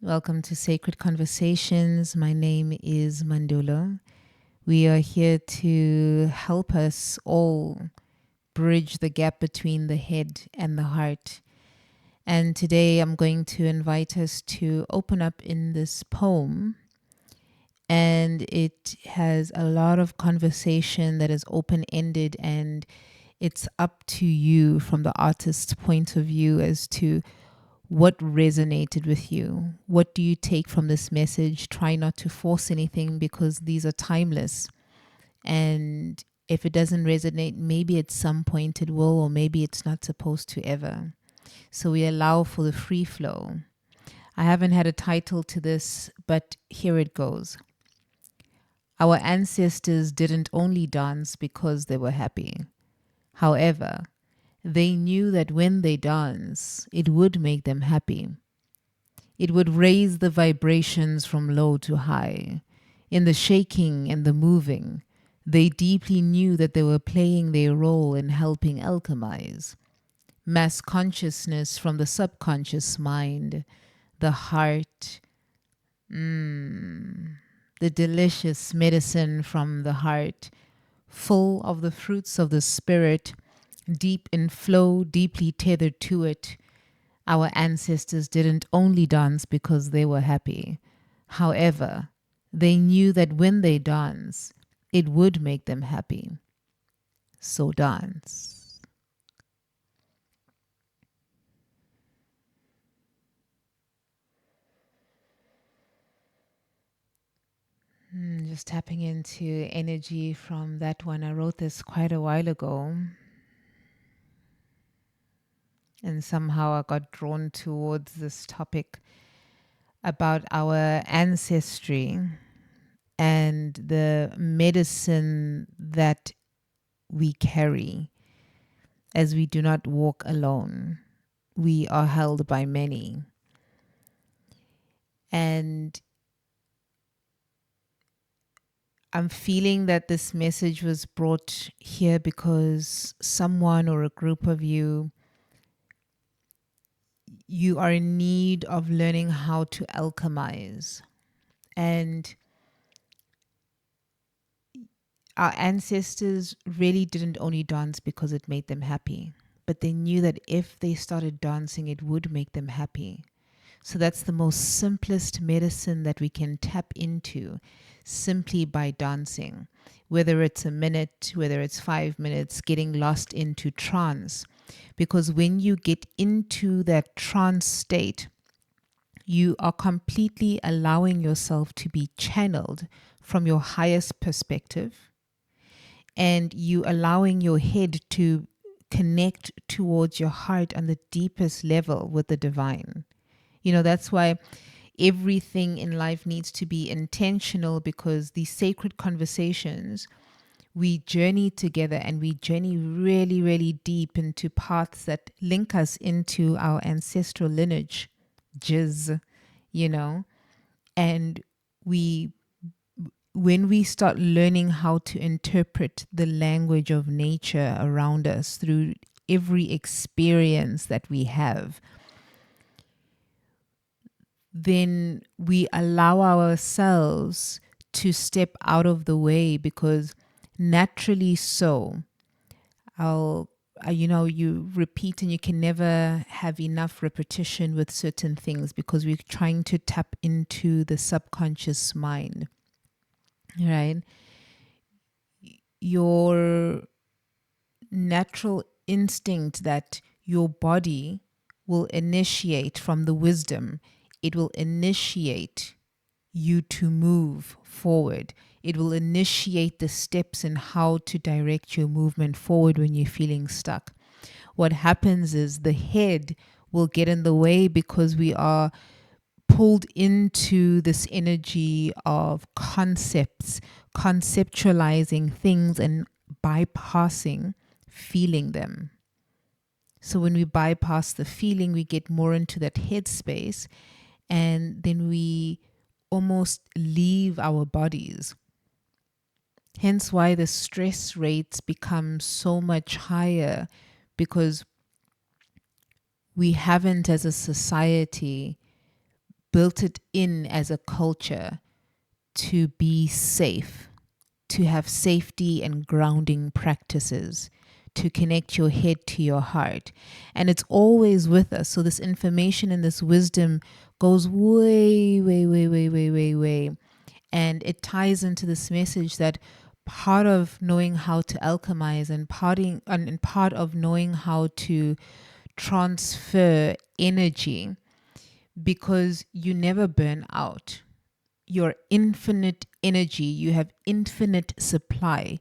Welcome to Sacred Conversations. My name is Mandula. We are here to help us all bridge the gap between the head and the heart. And today I'm going to invite us to open up in this poem. And it has a lot of conversation that is open ended, and it's up to you from the artist's point of view as to what resonated with you. What do you take from this message? Try not to force anything because these are timeless. And if it doesn't resonate, maybe at some point it will, or maybe it's not supposed to ever. So we allow for the free flow. I haven't had a title to this, but here it goes. Our ancestors didn't only dance because they were happy. However, they knew that when they dance, it would make them happy. It would raise the vibrations from low to high. In the shaking and the moving, they deeply knew that they were playing their role in helping alchemize mass consciousness from the subconscious mind, the heart, the delicious medicine from the heart, full of the fruits of the spirit, deep in flow, deeply tethered to it. Our ancestors didn't only dance because they were happy. However, they knew that when they dance, it would make them happy. So dance. Just tapping into energy from that one. I wrote this quite a while ago. And somehow I got drawn towards this topic about our ancestry and the medicine that we carry, as we do not walk alone. We are held by many. And I'm feeling that this message was brought here because someone or a group of you are in need of learning how to alchemize. And our ancestors really didn't only dance because it made them happy, but they knew that if they started dancing, it would make them happy. So that's the most simplest medicine that we can tap into simply by dancing. Whether it's a minute, whether it's 5 minutes, getting lost into trance. Because when you get into that trance state, you are completely allowing yourself to be channeled from your highest perspective, and you allowing your head to connect towards your heart on the deepest level with the divine. That's why everything in life needs to be intentional, because these sacred conversations, we journey together and we journey really, really deep into paths that link us into our ancestral lineage, jizz, and when we start learning how to interpret the language of nature around us through every experience that we have, then we allow ourselves to step out of the way, because naturally so, you repeat, and you can never have enough repetition with certain things, because we're trying to tap into the subconscious mind, right? Your natural instinct that your body will initiate from the wisdom, it will initiate you to move forward. It will initiate the steps in how to direct your movement forward when you're feeling stuck. What happens is the head will get in the way, because we are pulled into this energy of concepts, conceptualizing things and bypassing feeling them. So when we bypass the feeling, we get more into that headspace, and then we almost leave our bodies. Hence why the stress rates become so much higher, because we haven't, as a society, built it in as a culture to be safe, to have safety and grounding practices, to connect your head to your heart. And it's always with us. So this information and this wisdom goes way, way, way, way, way, way, way. And it ties into this message that part of knowing how to alchemize and part of knowing how to transfer energy, because you never burn out. Your infinite energy, you have infinite supply.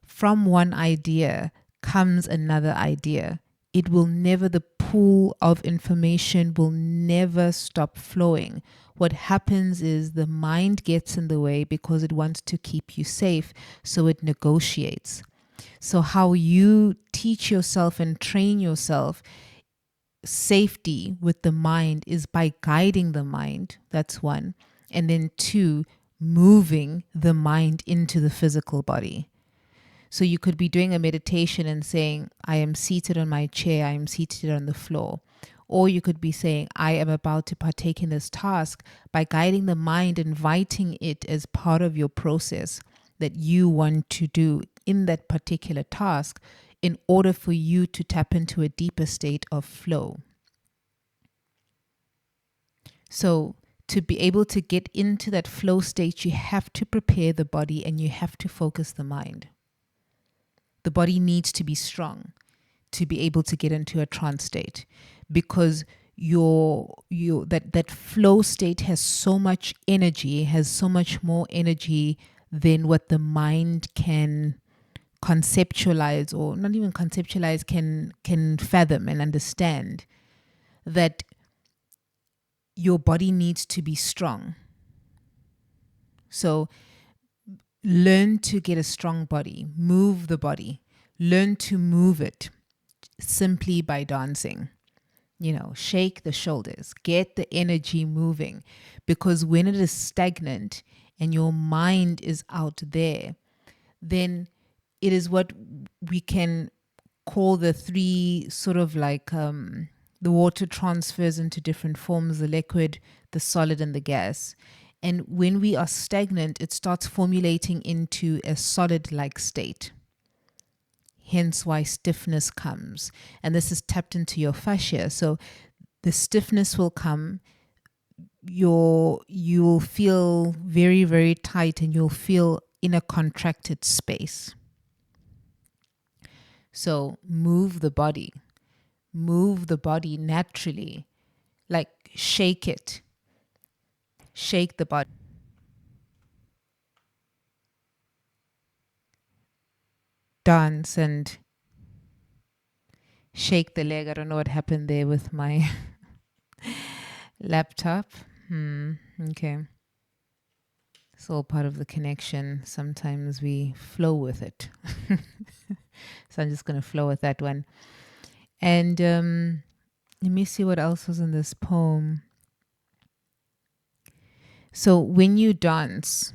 From one idea comes another idea. It will never, the pool of information will never stop flowing. What happens is the mind gets in the way because it wants to keep you safe, so it negotiates. So how you teach yourself and train yourself safety with the mind is by guiding the mind. That's one. And then two, moving the mind into the physical body. So you could be doing a meditation and saying, I am seated on my chair, I am seated on the floor. Or you could be saying, I am about to partake in this task, by guiding the mind, inviting it as part of your process that you want to do in that particular task, in order for you to tap into a deeper state of flow. So to be able to get into that flow state, you have to prepare the body and you have to focus the mind. The body needs to be strong to be able to get into a trance state, because that flow state has so much energy, has so much more energy than what the mind can conceptualize, or not even conceptualize, can fathom and understand. That your body needs to be strong. So learn to get a strong body, move the body, learn to move it simply by dancing. Shake the shoulders, get the energy moving, because when it is stagnant and your mind is out there, then it is what we can call the three sort of like the water transfers into different forms: the liquid, the solid, and the gas. And when we are stagnant, it starts formulating into a solid-like state. Hence why stiffness comes. And this is tapped into your fascia. So the stiffness will come. You'll feel very, very tight, and you'll feel in a contracted space. So move the body naturally, like shake it. Shake the body. Dance and shake the leg. I don't know what happened there with my laptop. Okay. It's all part of the connection. Sometimes we flow with it. So I'm just going to flow with that one. And let me see what else was in this poem. So when you dance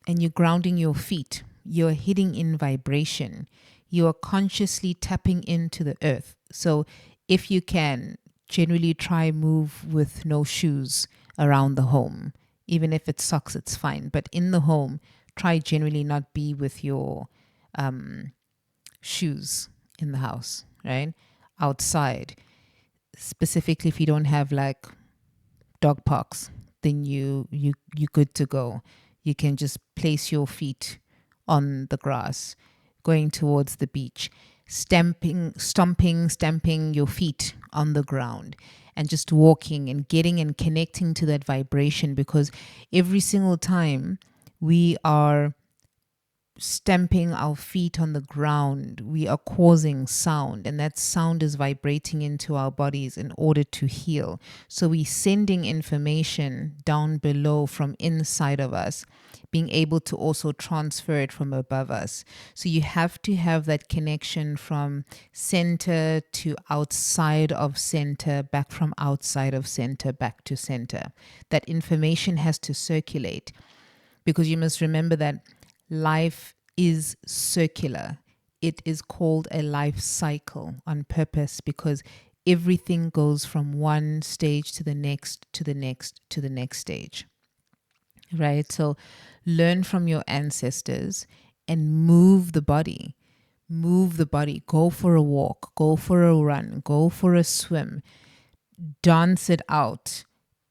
and you're grounding your feet, you're hitting in vibration. You are consciously tapping into the earth. So if you can, generally try move with no shoes around the home. Even if it's socks, it's fine. But in the home, try generally not be with your shoes in the house, right? Outside. Specifically, if you don't have like dog parks, then you're good to go. You can just place your feet on the grass, going towards the beach, stamping your feet on the ground, and just walking and getting and connecting to that vibration. Because every single time we are stamping our feet on the ground, we are causing sound, and that sound is vibrating into our bodies in order to heal. So we're sending information down below from inside of us, being able to also transfer it from above us. So you have to have that connection from center to outside of center, back from outside of center, back to center. That information has to circulate, because you must remember that life is circular. It is called a life cycle on purpose, because everything goes from one stage to the next, to the next, to the next stage, right? So learn from your ancestors and move the body. Move the body. Go for a walk, go for a run, go for a swim, dance it out,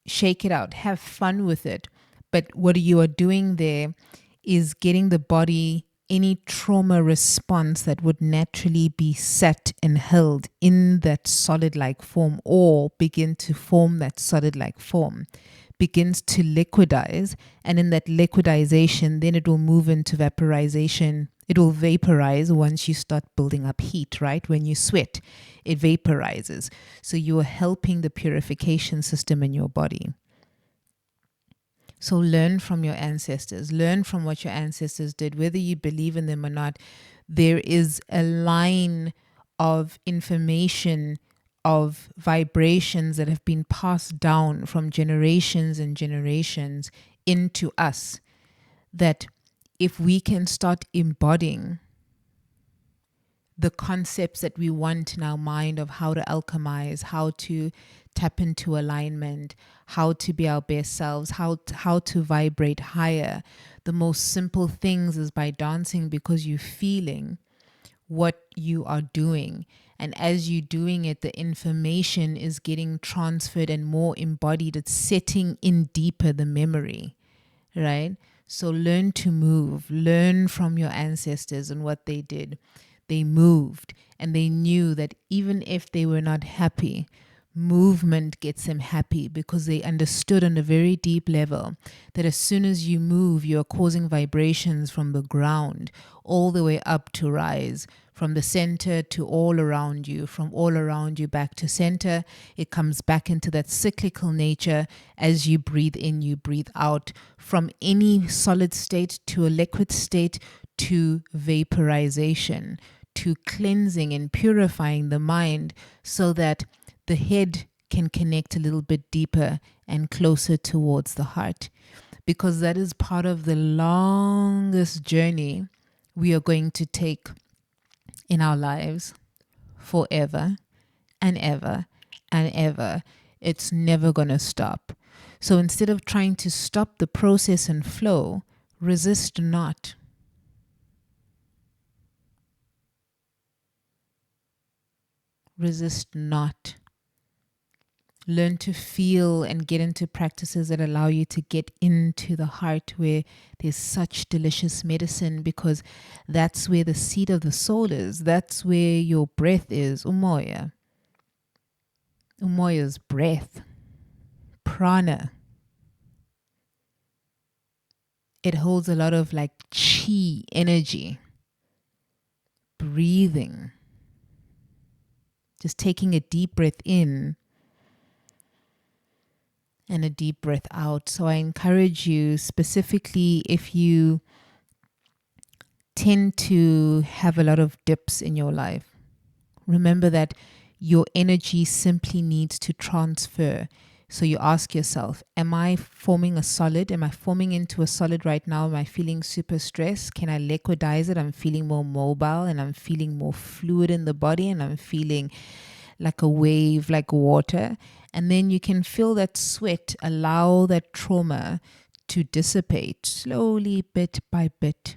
shake it out, have fun with it. But what you are doing there is getting the body any trauma response that would naturally be set and held in that solid like form, or begin to form that solid like form, begins to liquidize. And in that liquidization, then it will move into vaporization. It will vaporize once you start building up heat, right? When you sweat, it vaporizes. So you are helping the purification system in your body. So learn from your ancestors. Learn from what your ancestors did. Whether you believe in them or not, there is a line of information, of vibrations that have been passed down from generations and generations into us, that if we can start embodying the concepts that we want in our mind of how to alchemize, how to tap into alignment, how to be our best selves, how to vibrate higher. The most simple things is by dancing, because you're feeling what you are doing. And as you're doing it, the information is getting transferred and more embodied. It's setting in deeper the memory, right? So learn to move. Learn from your ancestors and what they did. They moved, and they knew that even if they were not happy, movement gets them happy, because they understood on a very deep level that as soon as you move, you're causing vibrations from the ground all the way up to rise, from the center to all around you, from all around you back to center. It comes back into that cyclical nature. As you breathe in, you breathe out, from any solid state to a liquid state, to vaporization, to cleansing and purifying the mind, so that the head can connect a little bit deeper and closer towards the heart. Because that is part of the longest journey we are going to take in our lives, forever and ever and ever. It's never going to stop. So instead of trying to stop the process and flow, resist not. Resist not. Learn to feel and get into practices that allow you to get into the heart, where there's such delicious medicine, because that's where the seat of the soul is. That's where your breath is. Umoya. Umoya's breath. Prana. It holds a lot of like chi energy. Breathing. Just taking a deep breath in and a deep breath out. So I encourage you, specifically if you tend to have a lot of dips in your life, remember that your energy simply needs to transfer. So you ask yourself, am I forming a solid? Am I forming into a solid right now? Am I feeling super stressed? Can I liquidize it? I'm feeling more mobile, and I'm feeling more fluid in the body, and I'm feeling like a wave, like water. And then you can feel that sweat, allow that trauma to dissipate slowly, bit by bit.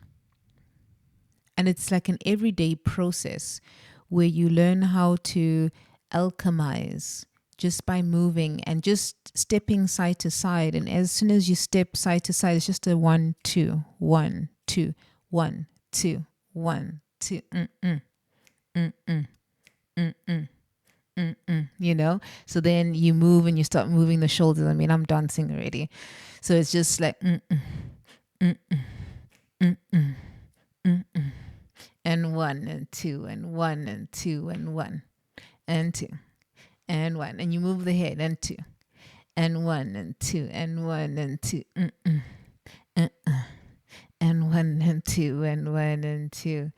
And it's like an everyday process where you learn how to alchemize just by moving and just stepping side to side. And as soon as you step side to side, it's just a 1, 2, 1, 2, 1, 2, 1, 2, you know. So then you move and you start moving the shoulders. I mean, I'm dancing already. So it's just like and 1 and 2 and 1 and 2 and 1 and 2 and 1, and you move the head, and 2 and 1 and 2 and 1 and 2 and 1 and 2 and 1 and 2.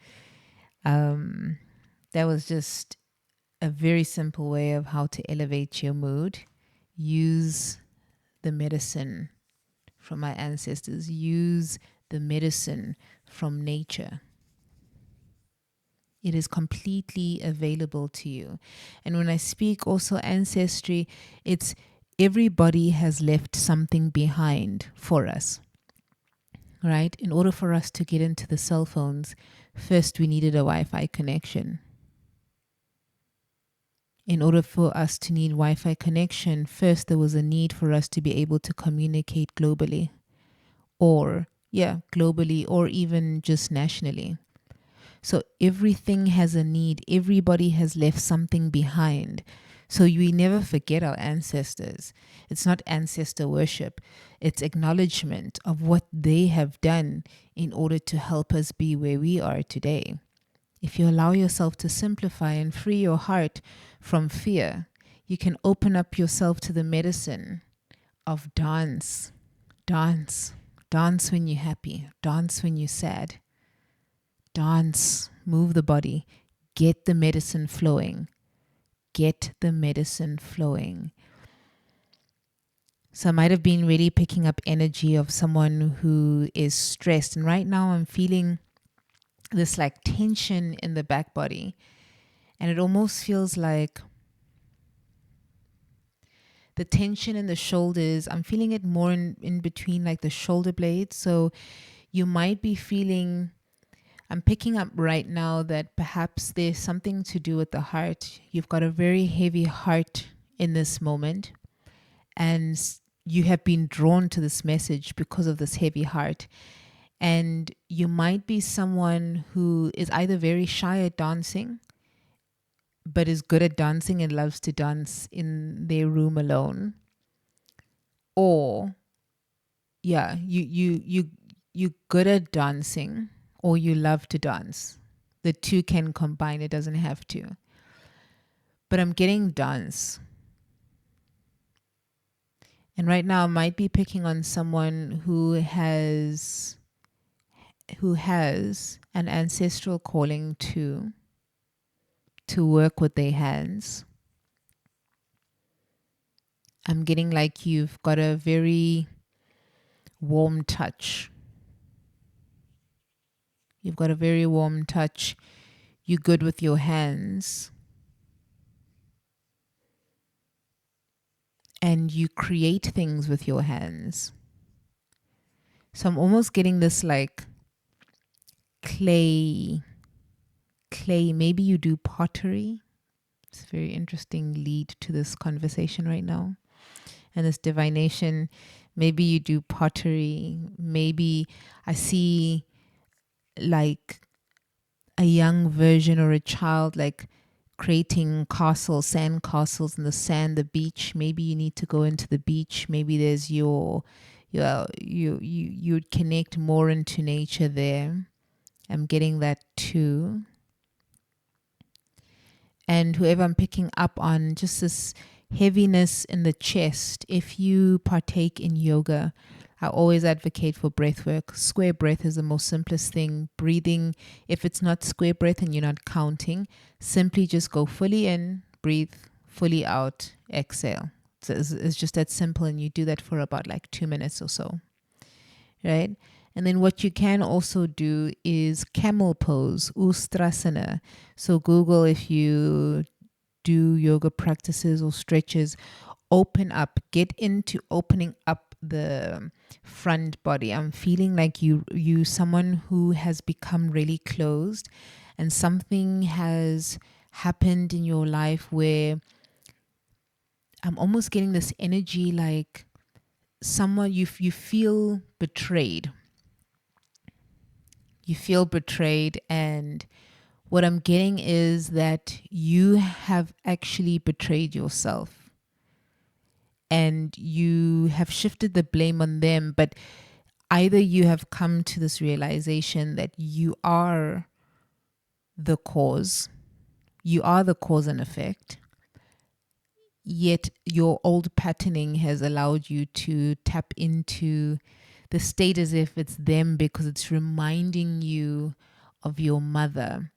That was just a very simple way of how to elevate your mood. Use the medicine from my ancestors. Use the medicine from nature. It is completely available to you. And when I speak also ancestry, it's everybody has left something behind for us, right? In order for us to get into the cell phones, first we needed a Wi-Fi connection. In order for us to need Wi-Fi connection, first there was a need for us to be able to communicate globally, or globally, or even just nationally. So everything has a need. Everybody has left something behind. So we never forget our ancestors. It's not ancestor worship. It's acknowledgement of what they have done in order to help us be where we are today. If you allow yourself to simplify and free your heart from fear, you can open up yourself to the medicine of dance. Dance. Dance when you're happy. Dance when you're sad. Dance. Move the body. Get the medicine flowing. Get the medicine flowing. So I might have been really picking up energy of someone who is stressed. And right now I'm feeling this like tension in the back body. And it almost feels like the tension in the shoulders, I'm feeling it more in between like the shoulder blades. So you might be feeling, I'm picking up right now that perhaps there's something to do with the heart. You've got a very heavy heart in this moment. And you have been drawn to this message because of this heavy heart. And you might be someone who is either very shy at dancing, but is good at dancing and loves to dance in their room alone. Or, you good at dancing, or you love to dance. The two can combine, it doesn't have to. But I'm getting dance. And right now I might be picking on someone who has an ancestral calling to work with their hands. I'm getting like you've got a very warm touch. You've got a very warm touch. You're good with your hands. And you create things with your hands. So I'm almost getting this like clay. Maybe you do pottery. It's a very interesting lead to this conversation right now. And this divination, maybe you do pottery. Maybe I see like a young version or a child like creating castles, sand castles in the sand, the beach. Maybe you need to go into the beach. Maybe there's you'd connect more into nature there. I'm getting that too. And whoever I'm picking up on, just this heaviness in the chest. If you partake in yoga, I always advocate for breath work. Square breath is the most simplest thing. Breathing, if it's not square breath and you're not counting, simply just go fully in, breathe, fully out, exhale. It's just that simple, and you do that for about like 2 minutes or so, right? And then what you can also do is camel pose, Ustrasana. So Google, if you do yoga practices or stretches, open up, get into opening up the front body. I'm feeling like you someone who has become really closed, and something has happened in your life where I'm almost getting this energy like someone you feel betrayed. You feel betrayed, and what I'm getting is that you have actually betrayed yourself, and you have shifted the blame on them. But either you have come to this realization that you are the cause and effect, yet your old patterning has allowed you to tap into the state as if it's them, because it's reminding you of your mother.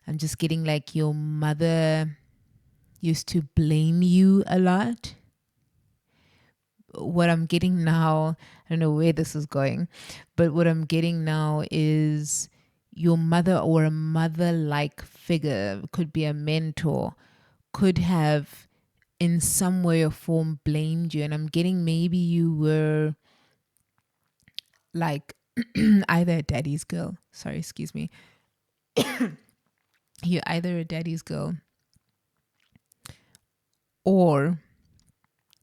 I'm just getting like your mother used to blame you a lot. What I'm getting now, I don't know where this is going, but what I'm getting now is your mother or a mother-like figure, could be a mentor, could have in some way or form blamed you. And I'm getting maybe you were like either a daddy's girl. Sorry, excuse me. You're either a daddy's girl or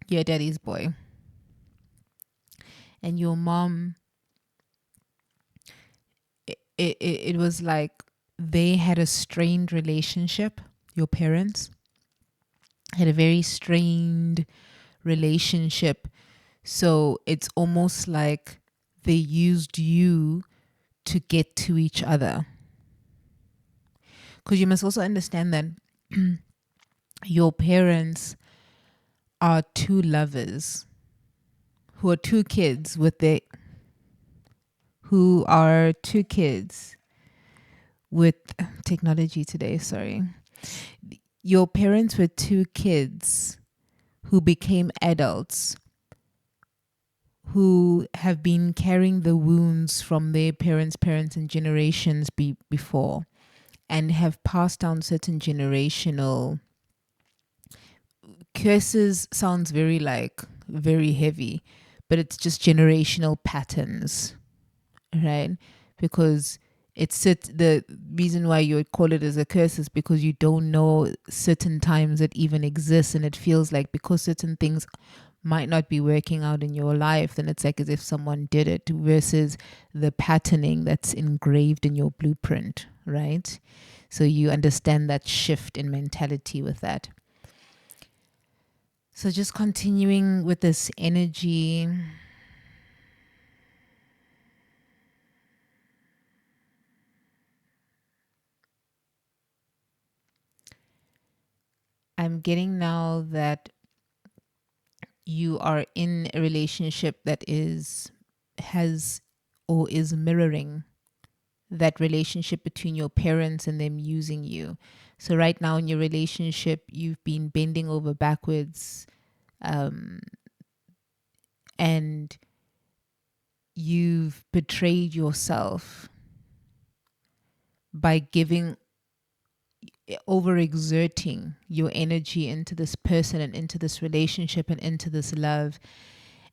you're a daddy's boy. And your mom, it was like they had a strained relationship. Your parents had a very strained relationship. So it's almost like they used you to get to each other. Because you must also understand that your parents are two lovers who are two kids with their who are two kids with technology today, sorry. Your parents were two kids who became adults who have been carrying the wounds from their parents' parents and generations before, and have passed down certain generational curses. Sounds very like very heavy, but it's just generational patterns, right? Because the reason why you would call it as a curse is because you don't know certain times that even exist, and it feels like because certain things might not be working out in your life, then it's like as if someone did it, versus the patterning that's engraved in your blueprint, right? So you understand that shift in mentality with that. So just continuing with this energy. I'm getting now that you are in a relationship that has or is mirroring that relationship between your parents and them using you. So right now in your relationship, you've been bending over backwards, and you've betrayed yourself by overexerting your energy into this person and into this relationship and into this love.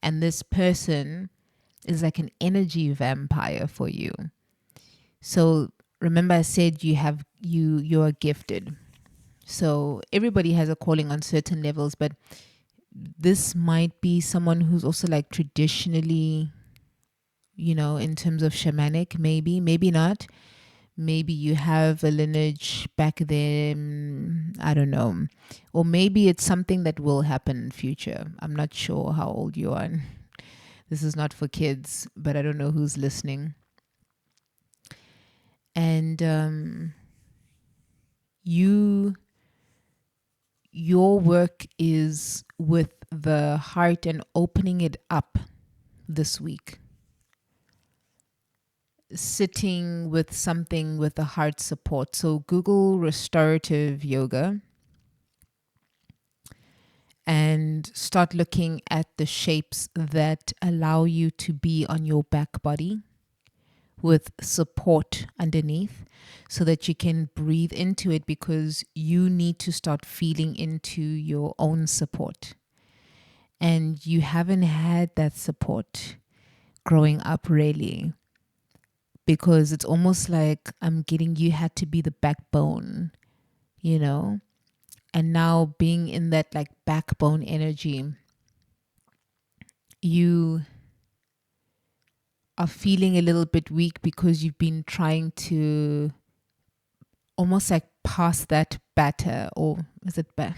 And this person is like an energy vampire for you. So remember I said you're gifted. So everybody has a calling on certain levels, but this might be someone who's also like traditionally, in terms of shamanic, maybe not. Maybe you have a lineage back then, I don't know. Or maybe it's something that will happen in future. I'm not sure how old you are. This is not for kids, but I don't know who's listening. And your work is with the heart and opening it up this week. Sitting with something with the heart support. So Google restorative yoga and start looking at the shapes that allow you to be on your back body with support underneath, so that you can breathe into it, because you need to start feeling into your own support. And you haven't had that support growing up, really, because it's almost like I'm getting you had to be the backbone, and now being in that like backbone energy, you are feeling a little bit weak because you've been trying to almost like pass that batter, or is it better?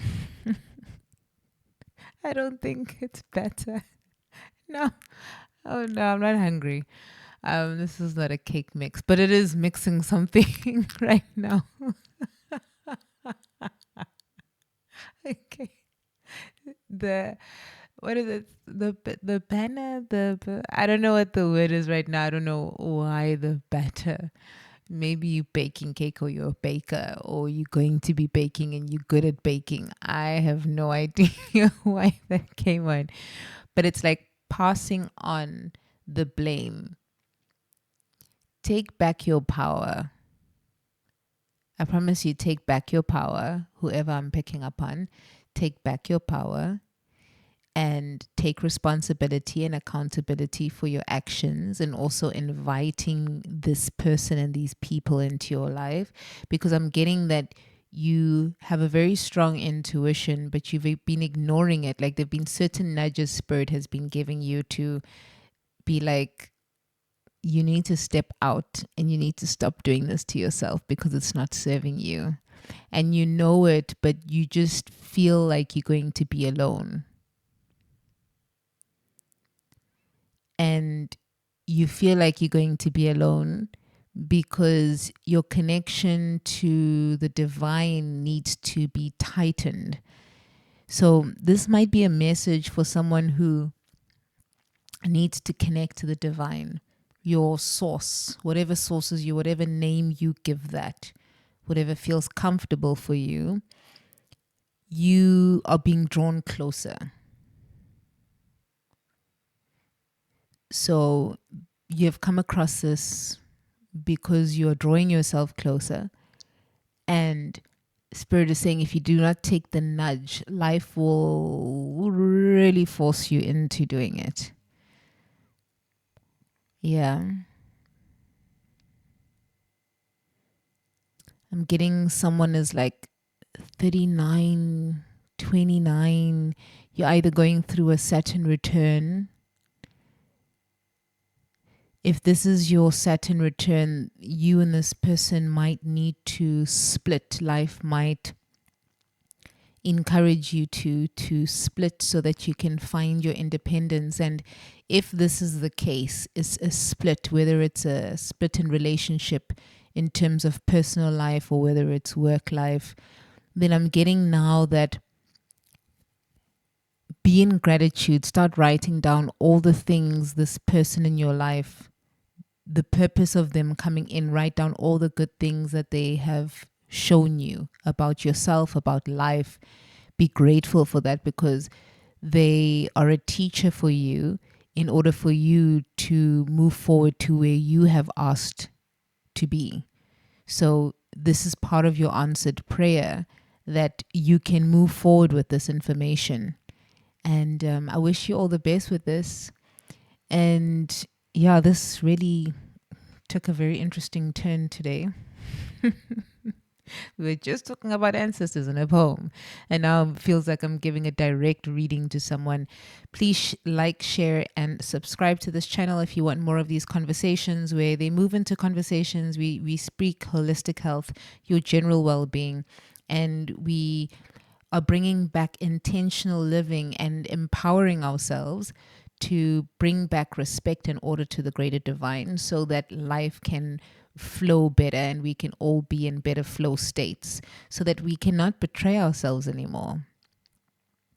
I don't think it's better. No. Oh no, I'm not hungry. This is not a cake mix, but it is mixing something right now. Okay. What is it? The banner, I don't know what the word is right now. I don't know why the batter. Maybe you're baking cake, or you're a baker, or you're going to be baking and you're good at baking. I have no idea why that came on. But it's like passing on the blame. take back your power. I promise you, take back your power. Whoever I'm picking up on, take back your power and take responsibility and accountability for your actions, and also inviting this person and these people into your life, because I'm getting that you have a very strong intuition, but you've been ignoring it. Like, there've been certain nudges Spirit has been giving you to be like, you need to step out and you need to stop doing this to yourself because it's not serving you. And you know it, but you just feel like you're going to be alone. And you feel like you're going to be alone because your connection to the divine needs to be tightened. So this might be a message for someone who needs to connect to the divine, your source, whatever sources you, whatever name you give that, whatever feels comfortable for you, you are being drawn closer. So you've come across this because you're drawing yourself closer, and Spirit is saying if you do not take the nudge, life will really force you into doing it. Yeah. I'm getting someone is like 39, 29. You're either going through a Saturn return. If this is your Saturn return, you and this person might need to split. Life might encourage you to split so that you can find your independence. And if this is the case, it's a split, whether it's a split in relationship in terms of personal life or whether it's work life, then I'm getting now that be in gratitude. Start writing down all the things this person in your life, the purpose of them coming in. Write down all the good things that they have shown you about yourself, about life. Be grateful for that, because they are a teacher for you in order for you to move forward to where you have asked to be. So this is part of your answered prayer, that you can move forward with this information. And I wish you all the best with this. And yeah, this really took a very interesting turn today. We were just talking about ancestors in a poem, and now it feels like I'm giving a direct reading to someone. Please like, share, and subscribe to this channel if you want more of these conversations where they move into conversations. We speak holistic health, your general well-being, and we are bringing back intentional living and empowering ourselves to bring back respect and order to the greater divine, so that life can flow better and we can all be in better flow states, so that we cannot betray ourselves anymore,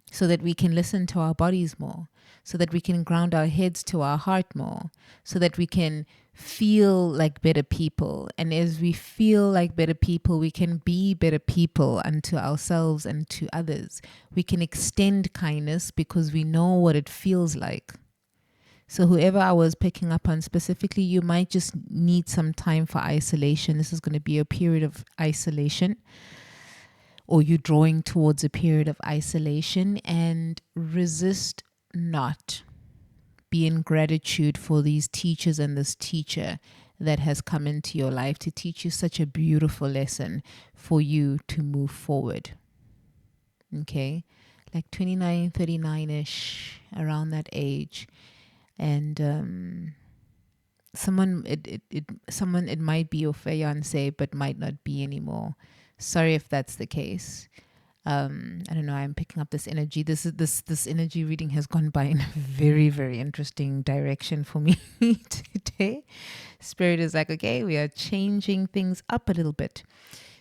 so that we can listen to our bodies more, so that we can ground our heads to our heart more, so that we can feel like better people. And as we feel like better people, we can be better people unto ourselves and to others. We can extend kindness because we know what it feels like. So whoever I was picking up on specifically, you might just need some time for isolation. This is going to be a period of isolation, or you're drawing towards a period of isolation, and resist not. Be in gratitude for these teachers and this teacher that has come into your life to teach you such a beautiful lesson for you to move forward. Okay? Like 29, 39-ish, around that age. And someone it might be your fiance but might not be anymore. Sorry if that's the case. I don't know, I'm picking up this energy. This energy reading has gone by in a very, very interesting direction for me today. Spirit is like, okay, we are changing things up a little bit.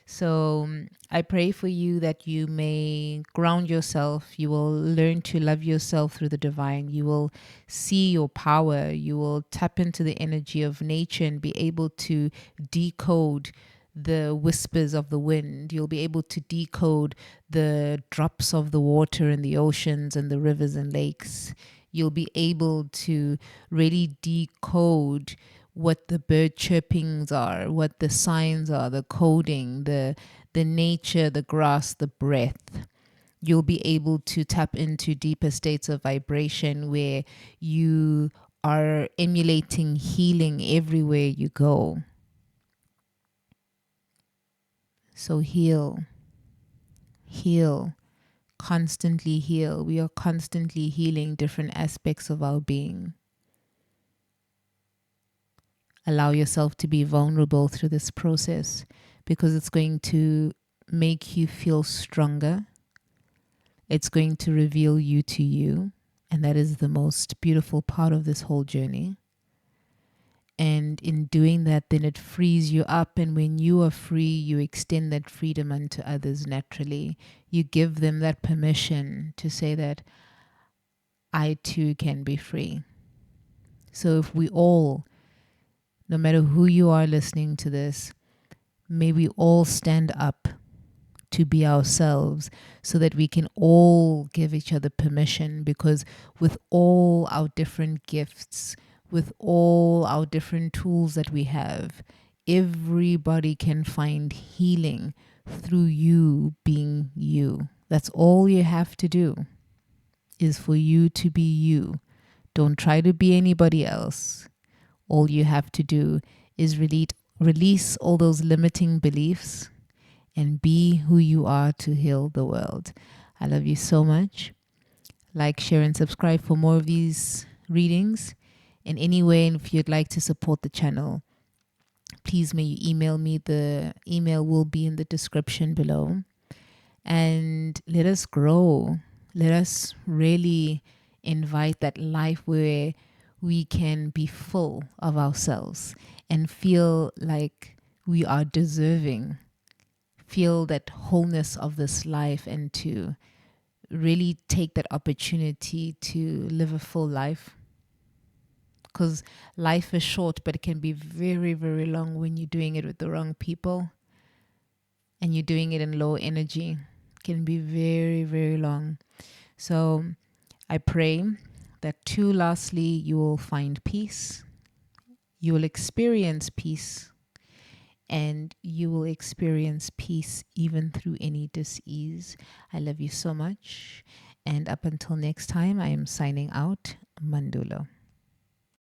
So I pray for you that you may ground yourself. You will learn to love yourself through the divine. You will see your power. You will tap into the energy of nature and be able to decode the whispers of the wind. You'll be able to decode the drops of the water in the oceans and the rivers and lakes. You'll be able to really decode what the bird chirpings are, what the signs are, the coding, the nature, the grass, the breath. You'll be able to tap into deeper states of vibration where you are emulating healing everywhere you go. So heal, heal, constantly heal. We are constantly healing different aspects of our being. Allow yourself to be vulnerable through this process, because it's going to make you feel stronger. It's going to reveal you to you. And that is the most beautiful part of this whole journey. And in doing that, then it frees you up. And when you are free, you extend that freedom unto others naturally. You give them that permission to say that I too can be free. So if we all, no matter who you are listening to this, may we all stand up to be ourselves, so that we can all give each other permission, because with all our different gifts, with all our different tools that we have, everybody can find healing through you being you. That's all you have to do, is for you to be you. Don't try to be anybody else. All you have to do is release all those limiting beliefs and be who you are to heal the world. I love you so much. Like, share, and subscribe for more of these readings. In any way, and if you'd like to support the channel, please may you email me. The email will be in the description below. And let us grow. Let us really invite that life where we can be full of ourselves and feel like we are deserving. Feel that wholeness of this life, and to really take that opportunity to live a full life. Because life is short, but it can be very, very long when you're doing it with the wrong people and you're doing it in low energy. It can be very, very long. So I pray that too, lastly, you will find peace. You will experience peace. And you will experience peace even through any dis-ease. I love you so much. And up until next time, I am signing out. Mandula.